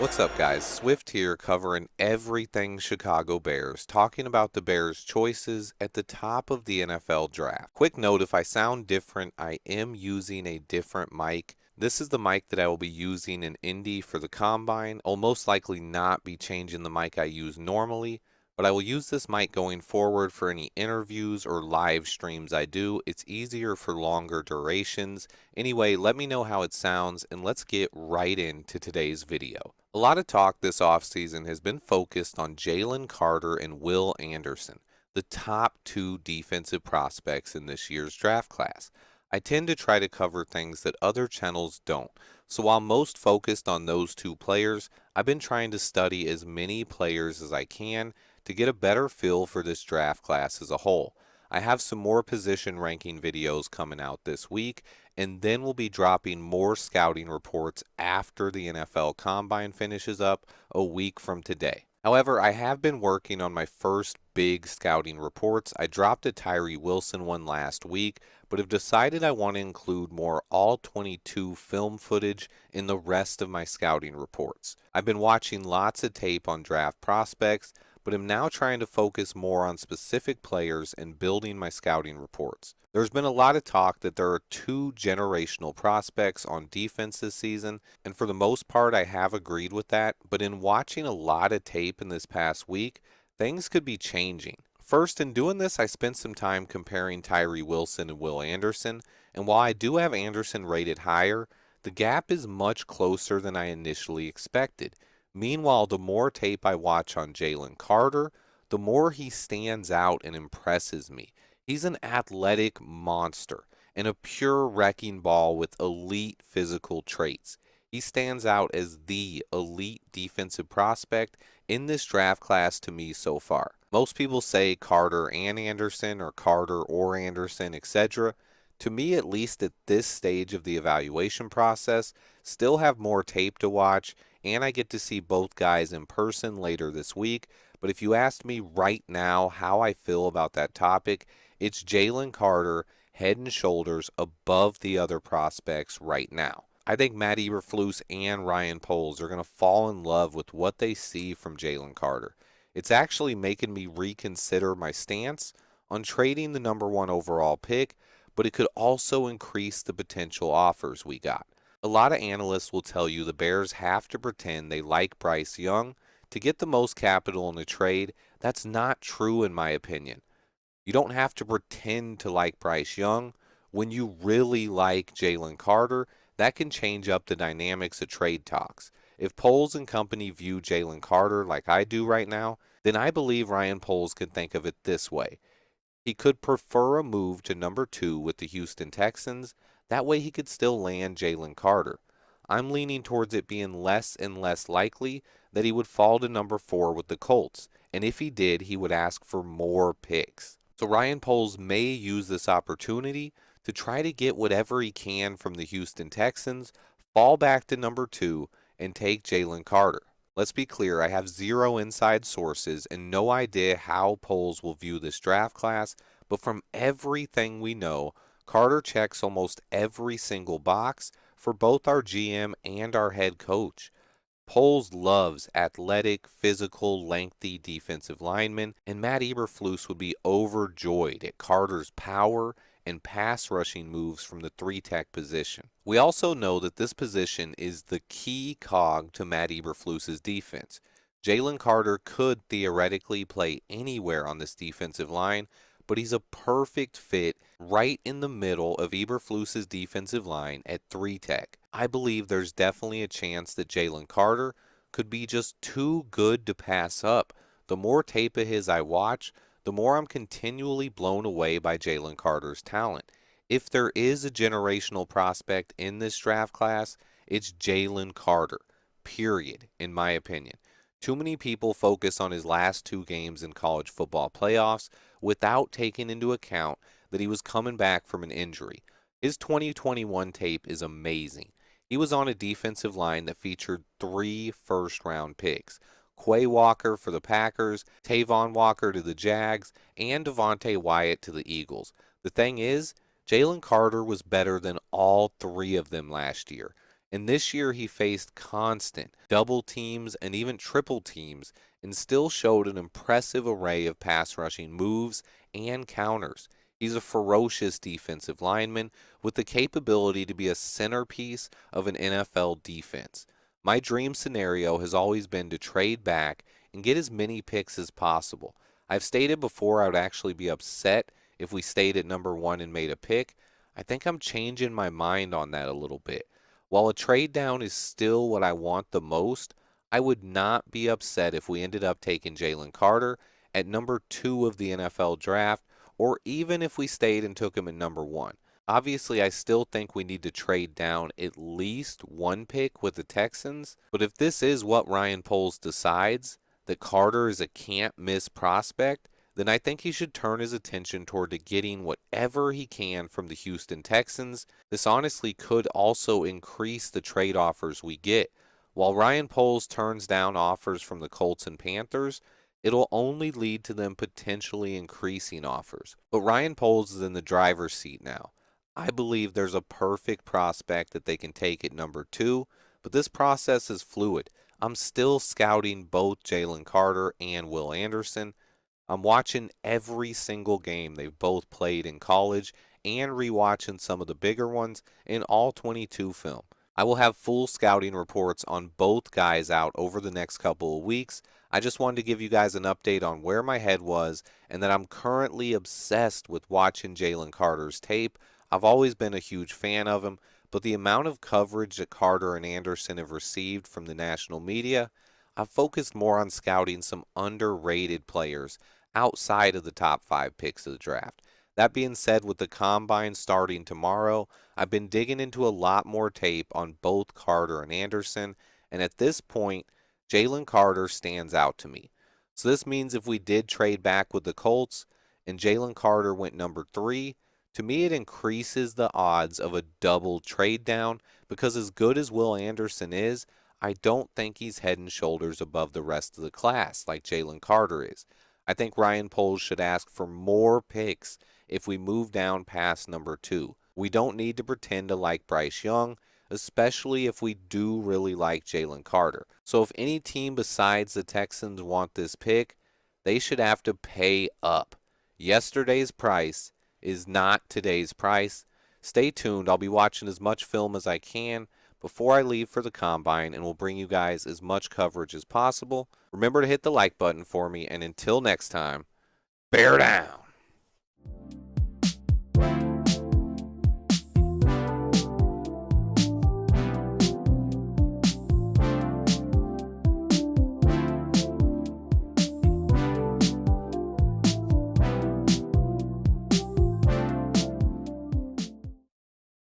What's up, guys? Swift here covering everything Chicago Bears, talking about the Bears' choices at the top of the NFL draft. Quick note, if I sound different, I am using a different mic. This is the mic that I will be using in Indy for the Combine. I'll most likely not be changing the mic I use normally, but I will use this mic going forward for any interviews or live streams I do. It's easier for longer durations. Anyway, let me know how it sounds, and let's get right into today's video. A lot of talk this offseason has been focused on Jalen Carter and Will Anderson, the top two defensive prospects in this year's draft class. I tend to try to cover things that other channels don't, so while most focused on those two players, I've been trying to study as many players as I can to get a better feel for this draft class as a whole. I have some more position ranking videos coming out this week, and then we'll be dropping more scouting reports after the NFL Combine finishes up a week from today. However, I have been working on my first big scouting reports. I dropped a Tyree Wilson one last week, but have decided I want to include more all 22 film footage in the rest of my scouting reports. I've been watching lots of tape on draft prospects, but am now trying to focus more on specific players and building my scouting reports. There's been a lot of talk that there are two generational prospects on defense this season, and for the most part I have agreed with that, but in watching a lot of tape in this past week, things could be changing. First, in doing this, I spent some time comparing Tyree Wilson and Will Anderson, and while I do have Anderson rated higher, the gap is much closer than I initially expected. Meanwhile, the more tape I watch on Jalen Carter, the more he stands out and impresses me. He's an athletic monster and a pure wrecking ball with elite physical traits. He stands out as the elite defensive prospect in this draft class to me so far. Most people say Carter and Anderson or Carter or Anderson, etc. To me, at least at this stage of the evaluation process, still have more tape to watch, and I get to see both guys in person later this week. But if you asked me right now how I feel about that topic, it's Jalen Carter head and shoulders above the other prospects right now. I think Matt Eberflus and Ryan Poles are going to fall in love with what they see from Jalen Carter. It's actually making me reconsider my stance on trading the number one overall pick, but it could also increase the potential offers we got. A lot of analysts will tell you the Bears have to pretend they like Bryce Young to get the most capital in the trade. That's not true in my opinion. You don't have to pretend to like Bryce Young. When you really like Jalen Carter, that can change up the dynamics of trade talks. If Poles and company view Jalen Carter like I do right now, then I believe Ryan Poles can think of it this way. He could prefer a move to number 2 with the Houston Texans. That way he could still land Jalen Carter. I'm leaning towards it being less and less likely that he would fall to number 4 with the Colts, and if he did, he would ask for more picks. So Ryan Poles may use this opportunity to try to get whatever he can from the Houston Texans, fall back to number 2, and take Jalen Carter. Let's be clear, I have zero inside sources and no idea how Poles will view this draft class, but from everything we know, Carter checks almost every single box for both our GM and our head coach. Poles loves athletic, physical, lengthy defensive linemen, and Matt Eberflus would be overjoyed at Carter's power and pass rushing moves from the 3-tech position. We also know that this position is the key cog to Matt Eberflus's defense. Jalen Carter could theoretically play anywhere on this defensive line, but he's a perfect fit right in the middle of Eberflus's defensive line at 3-tech. I believe there's definitely a chance that Jalen Carter could be just too good to pass up. The more tape of his I watch, the more I'm continually blown away by Jalen Carter's talent. If there is a generational prospect in this draft class, it's Jalen Carter, period, in my opinion. Too many people focus on his last 2 games in college football playoffs without taking into account that he was coming back from an injury. His 2021 tape is amazing. He was on a defensive line that featured 3 first-round picks. Quay Walker for the Packers, Tavon Walker to the Jags, and Devontae Wyatt to the Eagles. The thing is, Jalen Carter was better than all 3 of them last year. And this year he faced constant double teams and even triple teams and still showed an impressive array of pass rushing moves and counters. He's a ferocious defensive lineman with the capability to be a centerpiece of an NFL defense. My dream scenario has always been to trade back and get as many picks as possible. I've stated before I would actually be upset if we stayed at number one and made a pick. I think I'm changing my mind on that a little bit. While a trade down is still what I want the most, I would not be upset if we ended up taking Jalen Carter at number 2 of the NFL draft, or even if we stayed and took him at number 1. Obviously, I still think we need to trade down at least one pick with the Texans, but if this is what Ryan Poles decides, that Carter is a can't miss prospect, then I think he should turn his attention toward to getting whatever he can from the Houston Texans. This honestly could also increase the trade offers we get. While Ryan Poles turns down offers from the Colts and Panthers, it'll only lead to them potentially increasing offers. But Ryan Poles is in the driver's seat now. I believe there's a perfect prospect that they can take at number 2, but this process is fluid. I'm still scouting both Jalen Carter and Will Anderson. I'm watching every single game they've both played in college and rewatching some of the bigger ones in all 22 film. I will have full scouting reports on both guys out over the next couple of weeks. I just wanted to give you guys an update on where my head was and that I'm currently obsessed with watching Jalen Carter's tape. I've always been a huge fan of him, but the amount of coverage that Carter and Anderson have received from the national media, I've focused more on scouting some underrated players outside of the top 5 picks of the draft. That being said, with the combine starting tomorrow, I've been digging into a lot more tape on both Carter and Anderson, and at this point, Jalen Carter stands out to me. So this means if we did trade back with the Colts and Jalen Carter went number 3, to me it increases the odds of a double trade down because as good as Will Anderson is, I don't think he's head and shoulders above the rest of the class like Jalen Carter is. I think Ryan Poles should ask for more picks if we move down past number 2. We don't need to pretend to like Bryce Young, especially if we do really like Jalen Carter. So if any team besides the Texans want this pick, they should have to pay up. Yesterday's price is not today's price. Stay tuned. I'll be watching as much film as I can before I leave for the combine, and we'll bring you guys as much coverage as possible. Remember to hit the like button for me, and until next time, bear down.